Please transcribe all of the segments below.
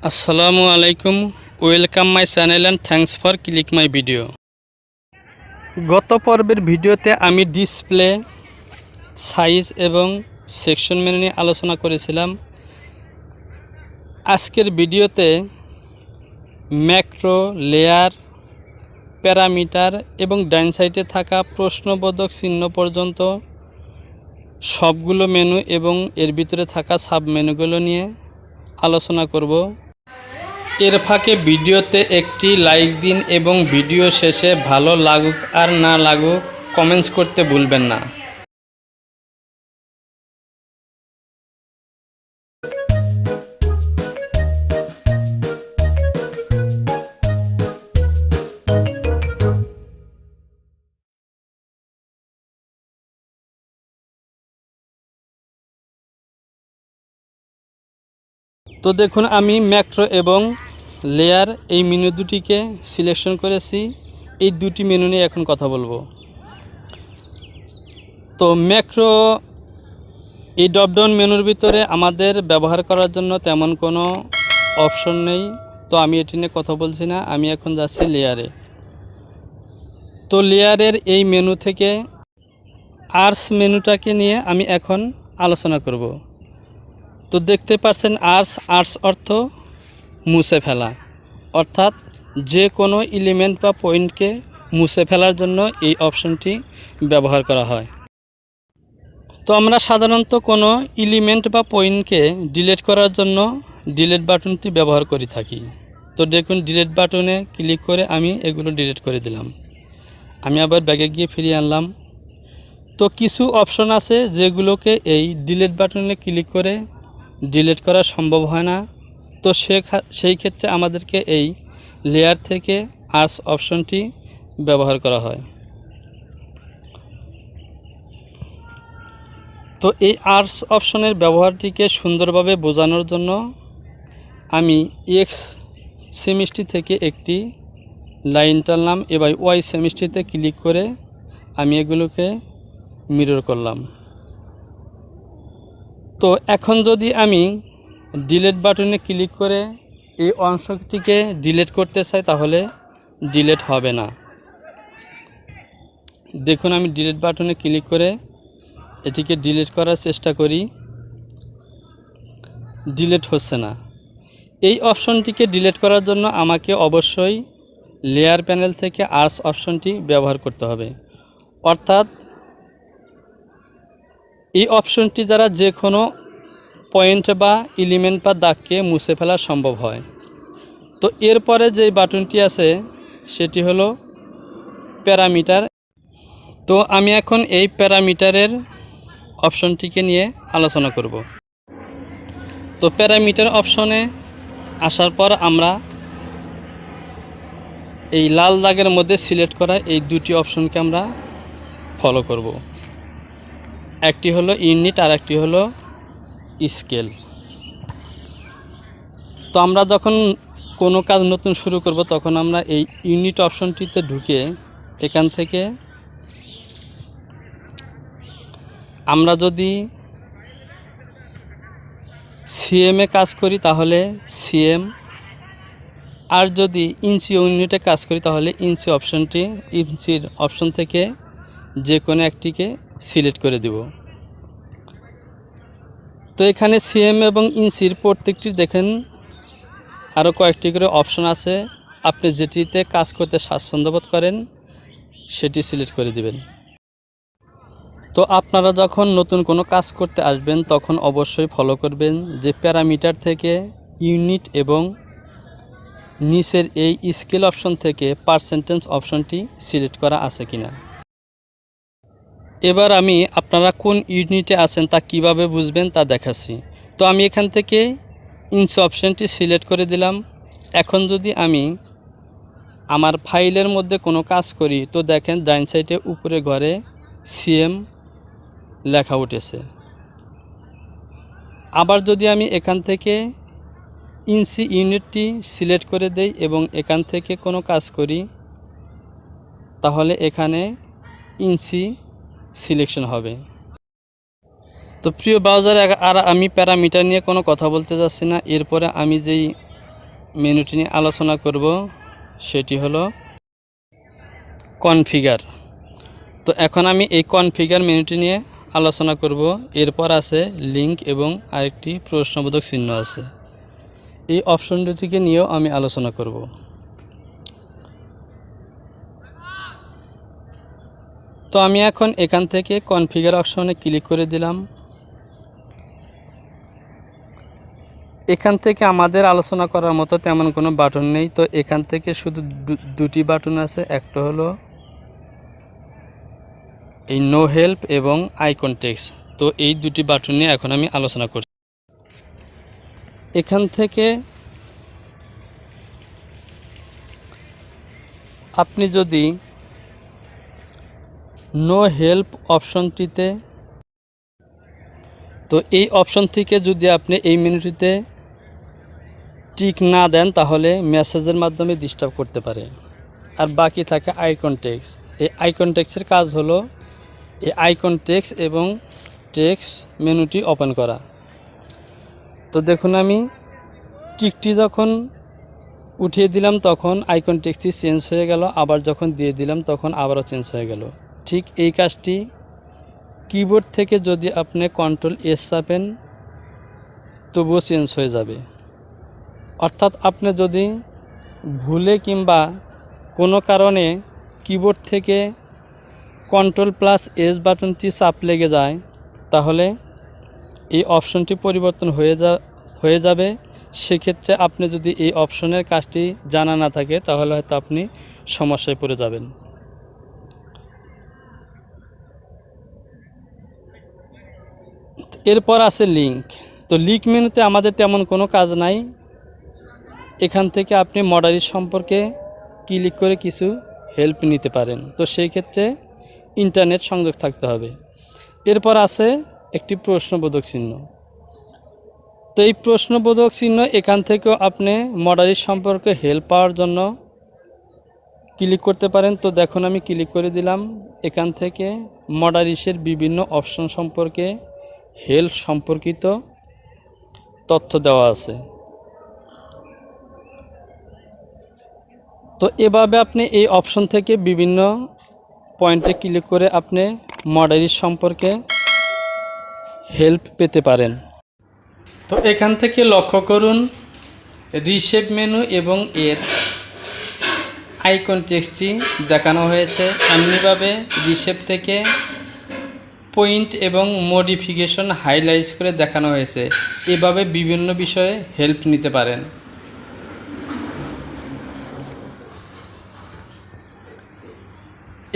আসসালামু আলাইকুম, welcome my channel and thanks for click my video. গত পর্বের ভিডিওতে আমি ডিসপ্লে সাইজ এবং সেকশন মেনু নিয়ে আলোচনা করেছিলাম। আজকের ভিডিওতে ম্যাক্রো, লেয়ার, প্যারামিটার এবং ডাইন সাইডে থাকা প্রশ্নবোধক চিহ্ন পর্যন্ত সবগুলো মেনু এবং এর ভিতরে থাকা সাব মেনুগুলো নিয়ে আলোচনা করব। এর ফাঁকে ভিডিওতে একটি লাইক দিন এবং ভিডিও শেষে ভালো লাগুক আর না লাগুক কমেন্টস করতে ভুলবেন না। তো দেখুন, আমি ম্যাক্রো এবং লেয়ার এই মেনু দুটিকে সিলেকশন করেছি। এই দুটি মেনু নিয়ে এখন কথা বলবো। তো ম্যাক্রো এই ড্রপডাউন মেনুর ভিতরে আমাদের ব্যবহার করার জন্য তেমন কোনো অপশন নেই, তো আমি এটি নিয়ে কথা বলছি না। আমি এখন যাচ্ছি লেয়ারে। তো লেয়ারের এই মেনু থেকে আর্স মেনুটাকে নিয়ে আমি এখন আলোচনা করব। তো দেখতে পাচ্ছেন আর্স অর্থ মুছে ফেলা, অর্থাৎ যে কোনো এলিমেন্ট বা পয়েন্টকে মুছে ফেলার জন্য এই অপশনটি ব্যবহার করা হয়। তো আমরা সাধারণত কোনো এলিমেন্ট বা পয়েন্টকে ডিলিট করার জন্য ডিলিট বাটনটি ব্যবহার করে থাকি। তো দেখুন, ডিলিট বাটনে ক্লিক করে আমি এগুলো ডিলিট করে দিলাম। আমি আবার ব্যাগে গিয়ে ফিরিয়ে আনলাম। তো কিছু অপশন আছে যেগুলোকে এই ডিলিট বাটনে ক্লিক করে ডিলিট করা সম্ভব হয় না। তো সেই ক্ষেত্রে আমাদেরকে এই লেয়ার থেকে আর্স অপশনটি ব্যবহার করা হয়। তো এই আর্স অপশনের ব্যবহারটিকে সুন্দরভাবে বোঝানোর জন্য আমি এক্স সেমিস্ট্রি থেকে একটি লাইন টানলাম, এবার ওয়াই সেমিস্ট্রিতে ক্লিক করে আমি এগুলোকে মিরর করলাম। তো এখন যদি আমি ডিলিট বাটনে ক্লিক করে এই অংশটিকে ডিলিট করতে চাই তাহলে ডিলিট হবে না। দেখুন, আমি ডিলিট বাটনে ক্লিক করে এটিকে ডিলিট করার চেষ্টা করি, ডিলিট হচ্ছে না। এই অপশনটিকে ডিলিট করার জন্য আমাকে অবশ্যই লেয়ার প্যানেল থেকে আর্স অপশনটি ব্যবহার করতে হবে, অর্থাৎ এই অপশনটি দ্বারা যে কোনো পয়েন্ট বা এলিমেন্ট বা দাগকে মুছে ফেলা সম্ভব হয়। তো এরপরে যে বাটনটি আছে সেটি হলো প্যারামিটার। তো আমি এখন এই প্যারামিটারের অপশনটিকে নিয়ে আলোচনা করব। তো প্যারামিটার অপশনে আসার পর আমরা এই লাল দাগের মধ্যে সিলেক্ট করা এই দুটি অপশনকে আমরা ফলো করব। একটি হলো ইউনিট আর একটি হলো স্কেল। তো আমরা যখন কোনো কাজ নতুন শুরু করব তখন আমরা এই ইউনিট অপশনটিতে ঢুকে এখান থেকে আমরা যদি সিএমে কাজ করি তাহলে সিএম, আর যদি ইঞ্চি ইউনিটে কাজ করি তাহলে ইঞ্চির অপশন থেকে যে কোনো একটিকে সিলেক্ট করে দেব। তো এখানে সিএম এবং ইঞ্চির প্রত্যেকটি দেখেন আরও কয়েকটি করে অপশন আছে। আপনি যেটিতে কাজ করতে স্বাচ্ছন্দ্য বোধ করেন সেটি সিলেক্ট করে দিবেন। তো আপনারা যখন নতুন কোনো কাজ করতে আসবেন তখন অবশ্যই ফলো করবেন যে প্যারামিটার থেকে ইউনিট এবং নিচের এই স্কেল অপশন থেকে পার্সেন্টেজ অপশনটি সিলেক্ট করা আছে কিনা। এবার আমি আপনারা কোন ইউনিটে আছেন তা কিভাবে বুঝবেন তা দেখাচ্ছি। তো আমি এখান থেকে ইঞ্চ অপশনটি সিলেক্ট করে দিলাম। এখন যদি আমি আমার ফাইলের মধ্যে কোনো কাজ করি তো দেখেন ডাইন সাইডে উপরে ঘরে সিএম লেখা উঠেছে। আবার যদি আমি এখান থেকে ইঞ্চি ইউনিটটি সিলেক্ট করে দেই এবং এখান থেকে কোনো কাজ করি তাহলে এখানে ইঞ্চি সিলেকশন হবে। তো প্রিয় ব্রাউজার, আর আমি প্যারামিটার নিয়ে কোনো কথা বলতে যাচ্ছি না। এরপরে আমি যেই মেনুটি নিয়ে আলোচনা করব সেটি হলো কনফিগার। তো এখন আমি এই কনফিগার মেনুটি নিয়ে আলোচনা করব। এরপর আছে লিঙ্ক এবং আরেকটি প্রশ্নবোধক চিহ্ন আছে, এই অপশন দুটিকে নিয়েও আমি আলোচনা করব। তো আমি এখন এখান থেকে কনফিগার অপশনে ক্লিক করে দিলাম। এখান থেকে আমাদের আলোচনা করার মতো তেমন কোনো বাটন নেই। তো এখান থেকে শুধু দুটি বাটন আছে, একটা হলো এই নো হেল্প এবং আইকন টেক্সট। তো এই দুটি বাটন নিয়ে এখন আমি আলোচনা করছি। এখান থেকে আপনি যদি নো হেল্প অপশনটিতে, তো এই অপশন থেকে যদি আপনি এই মেনুটিতে টিক না দেন তাহলে মেসেজের মাধ্যমে ডিস্টার্ব করতে পারে। আর বাকি থাকে আইকন টেক্সট। এই আইকন টেক্সটের কাজ হলো এই আইকন টেক্সট এবং টেক্সট মেনুটি ওপেন করা। তো দেখুন আমি টিকটি যখন উঠিয়ে দিলাম তখন আইকন টেক্সটটি চেঞ্জ হয়ে গেল, আবার যখন দিয়ে দিলাম তখন আবারও চেঞ্জ হয়ে গেল। ঠিক এই কাজটি কিবোর্ড থেকে যদি আপনি কন্ট্রোল এস চাপেন তবুও চেঞ্জ হয়ে যাবে। অর্থাৎ আপনি যদি ভুলে কিংবা কোনো কারণে কিবোর্ড থেকে কন্ট্রোল প্লাস এস বাটনটি চাপ লেগে যায় তাহলে এই অপশনটি পরিবর্তন হয়ে যাবে। সেক্ষেত্রে আপনি যদি এই অপশনের কাজটি জানা না থাকে তাহলে হয়তো আপনি সমস্যায় পড়ে যাবেন। এরপর আছে লিঙ্ক। তো লিঙ্ক মেনুতে আমাদের তেমন কোনো কাজ নাই। এখান থেকে আপনি মডারিস সম্পর্কে ক্লিক করে কিছু হেল্প নিতে পারেন। তো সেই ক্ষেত্রে ইন্টারনেট সংযোগ থাকতে হবে। এরপর আছে একটি প্রশ্নবোধক চিহ্ন। তো এই প্রশ্নবোধক চিহ্ন এখান থেকেও আপনি মডারিস সম্পর্কে হেল্প পাওয়ার জন্য ক্লিক করতে পারেন। তো দেখুন আমি ক্লিক করে দিলাম। এখান থেকে মডারিসের বিভিন্ন অপশন সম্পর্কে হেল্প সম্পর্কিত তথ্য দেওয়া আছে। তো এভাবে আপনি এই অপশন থেকে বিভিন্ন পয়েন্টে ক্লিক করে আপনি মডারিস সম্পর্কে হেল্প পেতে পারেন। তো এখান থেকে লক্ষ্য করুন রিশেপ মেনু এবং এর আইকন টেক্সটটি দেখানো হয়েছে। এমনিভাবে রিশেপ থেকে পয়েন্ট এবং মডিফিকেশন হাইলাইটস করে দেখানো হয়েছে। এভাবে বিভিন্ন বিষয়ে হেল্প নিতে পারেন।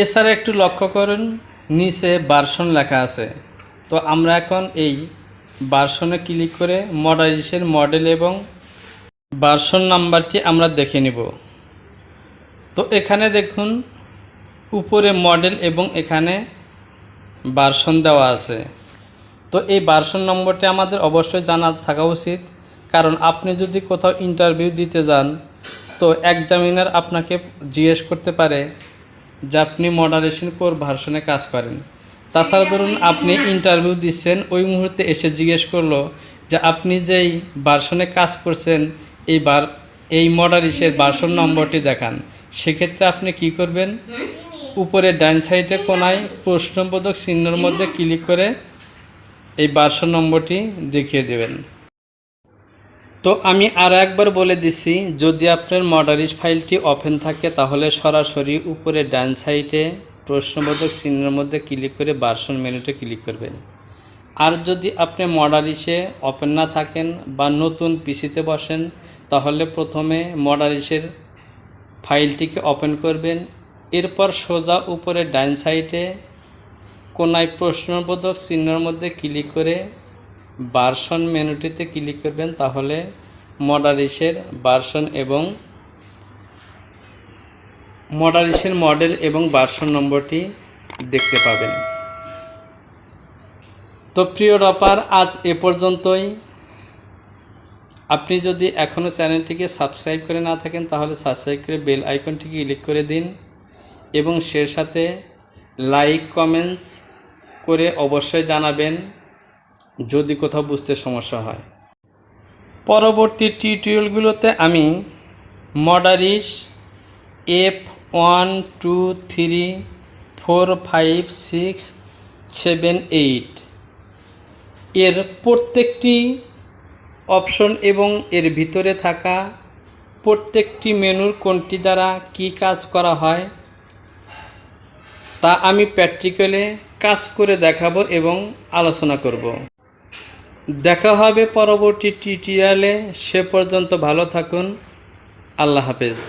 এছাড়া একটু লক্ষ্য করুন নিচে ভার্সন লেখা আছে। তো আমরা এখন এই ভার্সনে ক্লিক করে মডারিসের মডেল এবং ভার্সন নাম্বারটি আমরা দেখে নিব। তো এখানে দেখুন উপরে মডেল এবং এখানে ভার্সন দেওয়া আছে। তো এই ভার্সন নম্বরটি আমাদের অবশ্যই জানা থাকা উচিত, কারণ আপনি যদি কোথাও ইন্টারভিউ দিতে যান তো এক্সামিনার আপনাকে জিজ্ঞেস করতে পারে যে আপনি মডারেশন কোর ভার্সনে কাজ করেন। তাছাড়া ধরুন আপনি ইন্টারভিউ দিচ্ছেন, ওই মুহূর্তে এসে জিজ্ঞেস করলো যে আপনি যেই ভার্সনে কাজ করছেন এই মডারিসের ভার্সন নম্বরটি দেখান। সেক্ষেত্রে আপনি কি করবেন, উপরে ডান সাইডে কোনায় প্রশ্নবোধক চিহ্নের মধ্যে ক্লিক করে এই ভার্সন নম্বরটি দেখিয়ে দেবেন। তো আমি আরও একবার বলে দিচ্ছি, যদি আপনার মডারিস ফাইলটি ওপেন থাকে তাহলে সরাসরি উপরে ডান সাইডে প্রশ্নবোধক চিহ্নের মধ্যে ক্লিক করে ভার্সন মেনুতে ক্লিক করবেন। আর যদি আপনি মডারিসে ওপেন না থাকেন বা নতুন পিসিতে বসেন তাহলে প্রথমে মডারিসের ফাইলটিকে ওপেন করবেন। এরপর সোজা উপরে ডান সাইডে কোনায় প্রশ্নবোধক চিহ্নের মধ্যে ক্লিক করে ভার্সন মেনুটিতে ক্লিক করবেন। তাহলে মডারিসের ভার্সন এবং মডারিসের মডেল এবং ভার্সন নম্বরটি দেখতে পাবেন। তো প্রিয় ডপার, আজ এ পর্যন্তই। আপনি যদি এখনও চ্যানেলটিকে সাবস্ক্রাইব করে না থাকেন তাহলে সাবস্ক্রাইব করে বেল আইকনটিকে ক্লিক করে দিন এবং সেই সাথে লাইক কমেন্টস করে অবশ্যই জানাবেন যদি কোথাও বুঝতে সমস্যা হয়। পরবর্তী টিউটোরিয়ালগুলোতে আমি মডারিস F1 2 3 4 5 6 7 8 এর প্রত্যেকটি অপশন এবং এর ভিতরে থাকা প্রত্যেকটি মেনুর কোনটি দ্বারা কি কাজ করা হয় তা আমি প্র্যাকটিক্যালে কাজ করে দেখাবো এবং আলোচনা করব। দেখা হবে পরবর্তী টিউটোরিয়ালে। সে পর্যন্ত ভালো থাকুন। আল্লাহ হাফেজ।